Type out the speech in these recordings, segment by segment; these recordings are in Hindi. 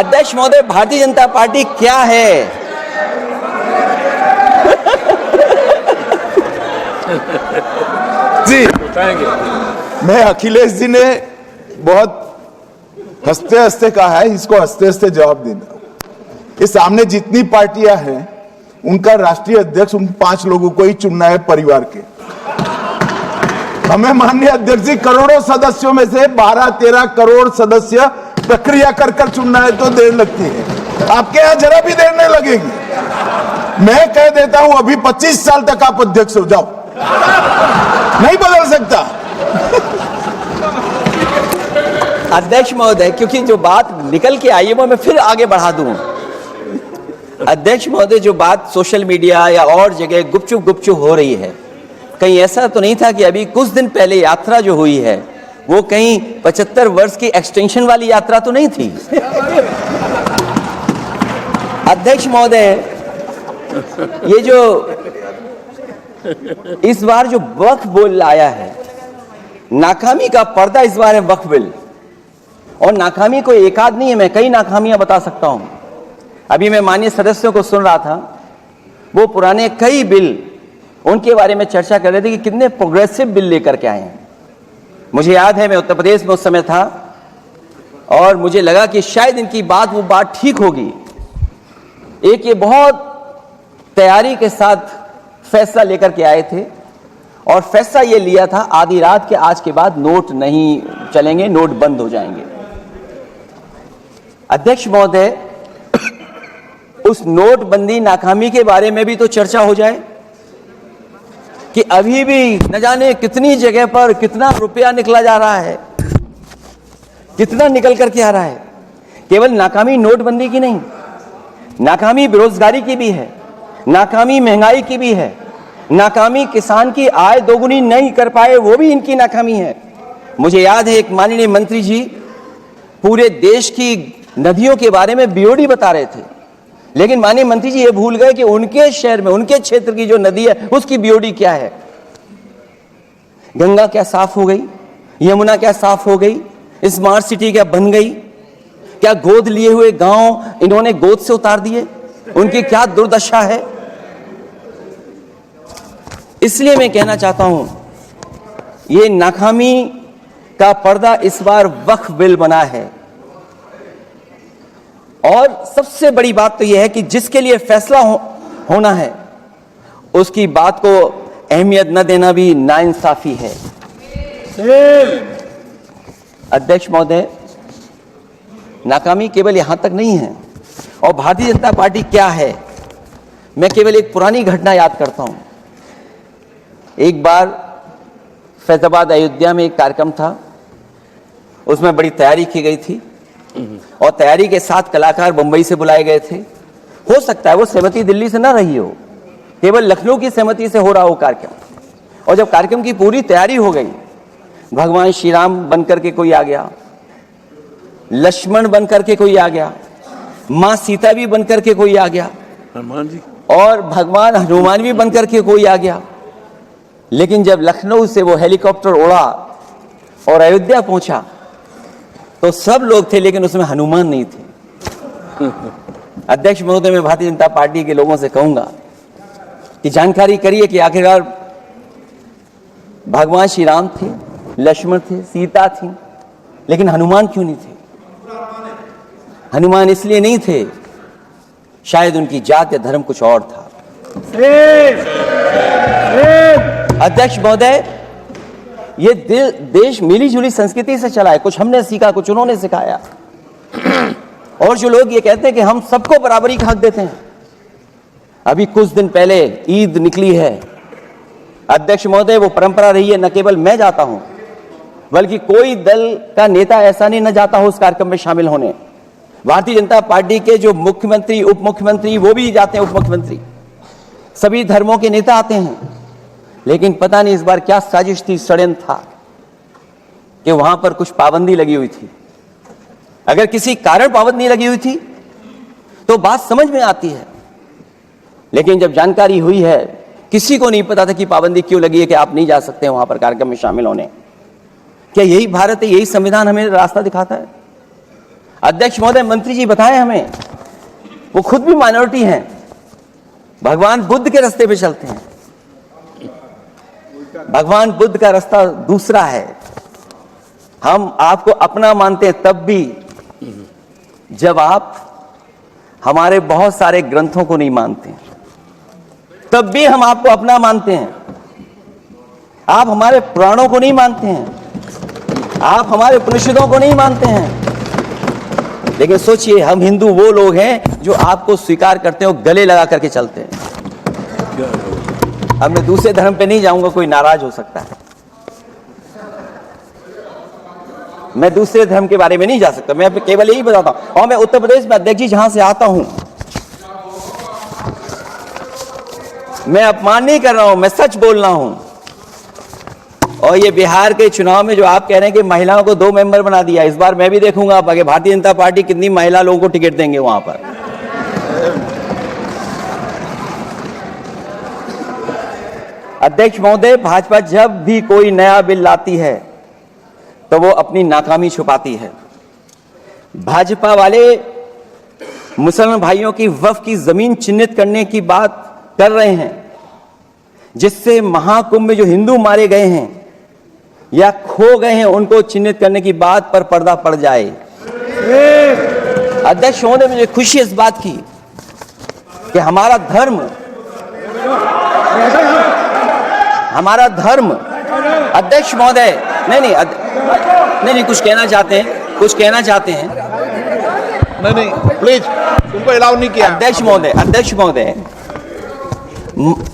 अध्यक्ष महोदय, भारतीय जनता पार्टी क्या है? जी मैं अखिलेश जी ने बहुत हंसते हंसते कहा है, इसको हंसते हंसते जवाब देना। ये सामने जितनी पार्टियां हैं उनका राष्ट्रीय अध्यक्ष उन 5 लोगों को ही चुनना है परिवार के। हमें माननीय अध्यक्ष जी करोड़ों सदस्यों में से 12-13 करोड़ सदस्य प्रक्रिया कर कर चुनना है तो देर लगती है, आपके यहां जरा भी देर नहीं लगेगी। मैं कह देता हूं अभी 25 साल तक आप अध्यक्ष हो जाओ, नहीं बदल सकता। अध्यक्ष महोदय, क्योंकि जो बात निकल के आई है वो मैं फिर आगे बढ़ा दूं। अध्यक्ष महोदय, जो बात सोशल मीडिया या और जगह गुपचुप हो रही है, कहीं ऐसा तो नहीं था कि अभी कुछ दिन पहले यात्रा जो हुई है वो कहीं 75 वर्ष की एक्सटेंशन वाली यात्रा तो नहीं थी? अध्यक्ष महोदय, ये जो इस बार जो वक्फ बिल आया है, नाकामी का पर्दा इस बार है वक्फ बिल। और नाकामी कोई एक आध नहीं है, मैं कई नाकामियां बता सकता हूं। अभी मैं माननीय सदस्यों को सुन रहा था, वो पुराने कई बिल उनके बारे में चर्चा कर रहे थे कि कितने प्रोग्रेसिव बिल लेकर के आए हैं। मुझे याद है, मैं उत्तर प्रदेश में उस समय था और मुझे लगा कि शायद इनकी वो बात ठीक होगी। एक ये बहुत तैयारी के साथ फैसला लेकर के आए थे और फैसला ये लिया था आधी रात के आज के बाद नोट नहीं चलेंगे, नोट बंद हो जाएंगे। अध्यक्ष महोदय, उस नोटबंदी नाकामी के बारे में भी तो चर्चा हो जाए कि अभी भी न जाने कितनी जगह पर कितना रुपया निकला जा रहा है, कितना निकल करके आ रहा है। केवल नाकामी नोटबंदी की नहीं, नाकामी बेरोजगारी की भी है, नाकामी महंगाई की भी है, नाकामी किसान की आय दोगुनी नहीं कर पाए वो भी इनकी नाकामी है। मुझे याद है एक माननीय मंत्री जी पूरे देश की नदियों के बारे में बीओडी बता रहे थे, लेकिन माननीय मंत्री जी ये भूल गए कि उनके शहर में, उनके क्षेत्र की जो नदी है उसकी बीओडी क्या है। गंगा क्या साफ हो गई? यमुना क्या साफ हो गई? स्मार्ट सिटी क्या बन गई? क्या गोद लिए हुए गांव इन्होंने गोद से उतार दिए? उनकी क्या दुर्दशा है? इसलिए मैं कहना चाहता हूं, ये नाकामी का पर्दा इस बार वक्फ बिल बना है। और सबसे बड़ी बात तो यह है कि जिसके लिए फैसला होना है उसकी बात को अहमियत न देना भी नाइंसाफी है। अध्यक्ष महोदय, नाकामी केवल यहां तक नहीं है। और भारतीय जनता पार्टी क्या है, मैं केवल एक पुरानी घटना याद करता हूं। एक बार फैजाबाद अयोध्या में एक कार्यक्रम था, उसमें बड़ी तैयारी की गई थी और तैयारी के साथ कलाकार बंबई से बुलाए गए थे। हो सकता है वो सहमति दिल्ली से ना रही हो, केवल लखनऊ की सहमति से हो रहा हो कार्यक्रम। और जब कार्यक्रम की पूरी तैयारी हो गई, भगवान श्री राम बनकर के कोई आ गया, लक्ष्मण बनकर के कोई आ गया, मां सीता भी बनकर के कोई आ गया, हनुमान जी और भगवान हनुमान भी बनकर के कोई आ गया। लेकिन जब लखनऊ से वो हेलीकॉप्टर उड़ा और अयोध्या पहुंचा तो सब लोग थे, लेकिन उसमें हनुमान नहीं थे। अध्यक्ष महोदय, मैं भारतीय जनता पार्टी के लोगों से कहूंगा कि जानकारी करिए कि आखिरकार भगवान श्री राम थे, लक्ष्मण थे, सीता थी, लेकिन हनुमान क्यों नहीं थे? हनुमान इसलिए नहीं थे, शायद उनकी जात या धर्म कुछ और था। अध्यक्ष महोदय, ये देश मिली जुली संस्कृति से चला है। कुछ हमने सीखा, कुछ उन्होंने सिखाया। और जो लोग ये कहते हैं कि हम सबको बराबरी का हक देते हैं, अभी कुछ दिन पहले ईद निकली है। अध्यक्ष महोदय, वो परंपरा रही है, न केवल मैं जाता हूं बल्कि कोई दल का नेता ऐसा नहीं न जाता हो उस कार्यक्रम में शामिल होने। भारतीय जनता पार्टी के जो मुख्यमंत्री, उप मुख्यमंत्री, वो भी जाते हैं, उप मुख्यमंत्री, सभी धर्मों के नेता आते हैं। लेकिन पता नहीं इस बार क्या साजिश थी, षड्यंत्र था कि वहां पर कुछ पाबंदी लगी हुई थी। अगर किसी कारण पाबंदी लगी हुई थी तो बात समझ में आती है, लेकिन जब जानकारी हुई है, किसी को नहीं पता था कि पाबंदी क्यों लगी है कि आप नहीं जा सकते वहां पर कार्यक्रम में शामिल होने। क्या यही भारत है, यही संविधान हमें रास्ता दिखाता है? अध्यक्ष महोदय, मंत्री जी बताएं हमें, वो खुद भी माइनॉरिटी हैं, भगवान बुद्ध के रास्ते पे चलते हैं। भगवान बुद्ध का रास्ता दूसरा है। हम आपको अपना मानते हैं तब भी जब आप हमारे बहुत सारे ग्रंथों को नहीं मानते, तब भी हम आपको अपना मानते हैं। आप हमारे पुराणों को नहीं मानते हैं, आप हमारे उपनिषदों को नहीं मानते हैं, लेकिन सोचिए हम हिंदू वो लोग हैं जो आपको स्वीकार करते हैं और गले लगा करके चलते हैं। अब मैं दूसरे धर्म पे नहीं जाऊंगा, कोई नाराज हो सकता है, मैं दूसरे धर्म के बारे में नहीं जा सकता, मैं केवल यही बताता हूं। और मैं उत्तर प्रदेश में अध्यक्ष जी जहां से आता हूं, मैं अपमान नहीं कर रहा हूं, मैं सच बोल रहा हूं। और ये बिहार के चुनाव में जो आप कह रहे हैं कि महिलाओं को 2 मेंबर बना दिया, इस बार मैं भी देखूंगा आगे भारतीय जनता पार्टी कितनी महिला लोगों को टिकट देंगे वहां पर। अध्यक्ष महोदय, भाजपा जब भी कोई नया बिल लाती है तो वो अपनी नाकामी छुपाती है। भाजपा वाले मुसलमान भाइयों की वक्फ की जमीन चिन्हित करने की बात कर रहे हैं, जिससे महाकुंभ में जो हिंदू मारे गए हैं या खो गए हैं उनको चिन्हित करने की बात पर पर्दा पड़ जाए। अध्यक्ष महोदय, मुझे खुशी इस बात की कि हमारा धर्म अध्यक्ष महोदय, नहीं कुछ कहना चाहते हैं, नहीं प्लीज, तुमको अलाउ नहीं किया। अध्यक्ष महोदय,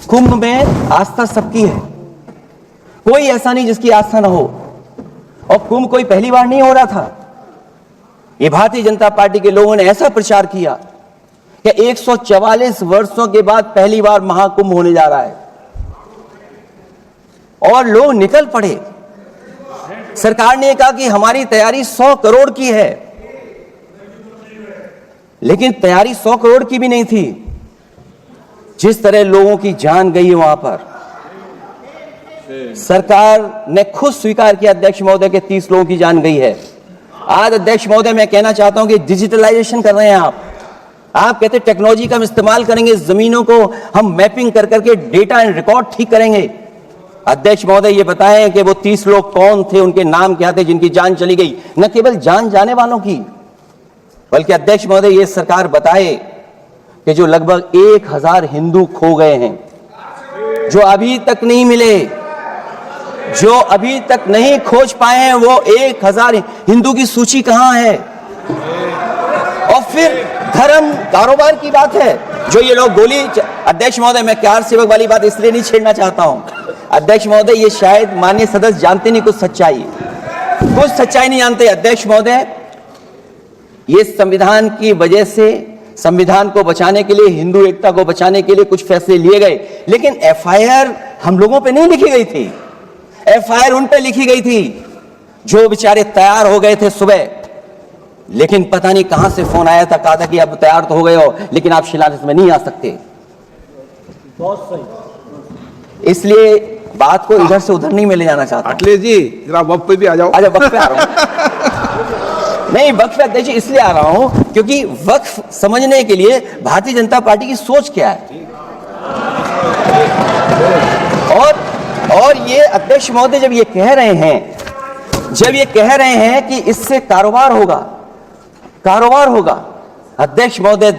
कुंभ में आस्था सबकी है, कोई ऐसा नहीं जिसकी आस्था ना हो। और कुंभ कोई पहली बार नहीं हो रहा था, ये भारतीय जनता पार्टी के लोगों ने ऐसा प्रचार किया कि 144 वर्षों के बाद पहली बार महाकुंभ होने जा रहा है, और लोग निकल पड़े। सरकार ने कहा कि हमारी तैयारी 100 करोड़ की है, लेकिन तैयारी 100 करोड़ की भी नहीं थी। जिस तरह लोगों की जान गई वहां पर, सरकार ने खुद स्वीकार किया अध्यक्ष महोदय के 30 लोगों की जान गई है। आज अध्यक्ष महोदय, मैं कहना चाहता हूं कि डिजिटलाइजेशन कर रहे हैं आप कहते हैं टेक्नोलॉजी का हम इस्तेमाल करेंगे, जमीनों को हम मैपिंग कर करके डेटा एंड रिकॉर्ड ठीक करेंगे। अध्यक्ष महोदय, ये बताएं कि वो 30 लोग कौन थे, उनके नाम क्या थे जिनकी जान चली गई, न केवल जान जाने वालों की, बल्कि अध्यक्ष महोदय ये सरकार बताए कि जो लगभग 1000 हिंदू खो गए हैं, जो अभी तक नहीं मिले, जो अभी तक नहीं खोज पाए हैं, वो 1000 हिंदू की सूची कहां है? और फिर धर्म कारोबार की बात है, जो ये लोग गोली। अध्यक्ष महोदय, मैं कार सेवक वाली बात इसलिए नहीं छेड़ना चाहता हूं, अध्यक्ष महोदय, ये शायद माननीय सदस्य जानते नहीं कुछ सच्चाई नहीं जानते। अध्यक्ष महोदय, ये संविधान की वजह से, संविधान को बचाने के लिए, हिंदू एकता को बचाने के लिए कुछ फैसले लिए गए, लेकिन एफआईआर हम लोगों पे नहीं लिखी गई थी। एफआईआर उन पे लिखी गई थी जो बेचारे तैयार हो गए थे सुबह, लेकिन पता नहीं कहां से फोन आया था, कहा था कि अब तैयार तो हो गए हो, लेकिन आप शिलान्यास में नहीं आ सकते। बहुत सही। इसलिए बात को इधर से उधर नहीं में ले जाना चाहता। अखिलेश जी, जरा वक्त पे भी आ जाओ। अच्छा, वक्त पे आ रहा हूं। नहीं, वक्त पे अध्यक्ष इसलिए आ रहा हूं क्योंकि वक्त समझने के लिए भारतीय जनता पार्टी की सोच क्या है। और ये अध्यक्ष महोदय जब ये कह रहे हैं कि इससे कारोबार होगा, अध्यक्ष महोदय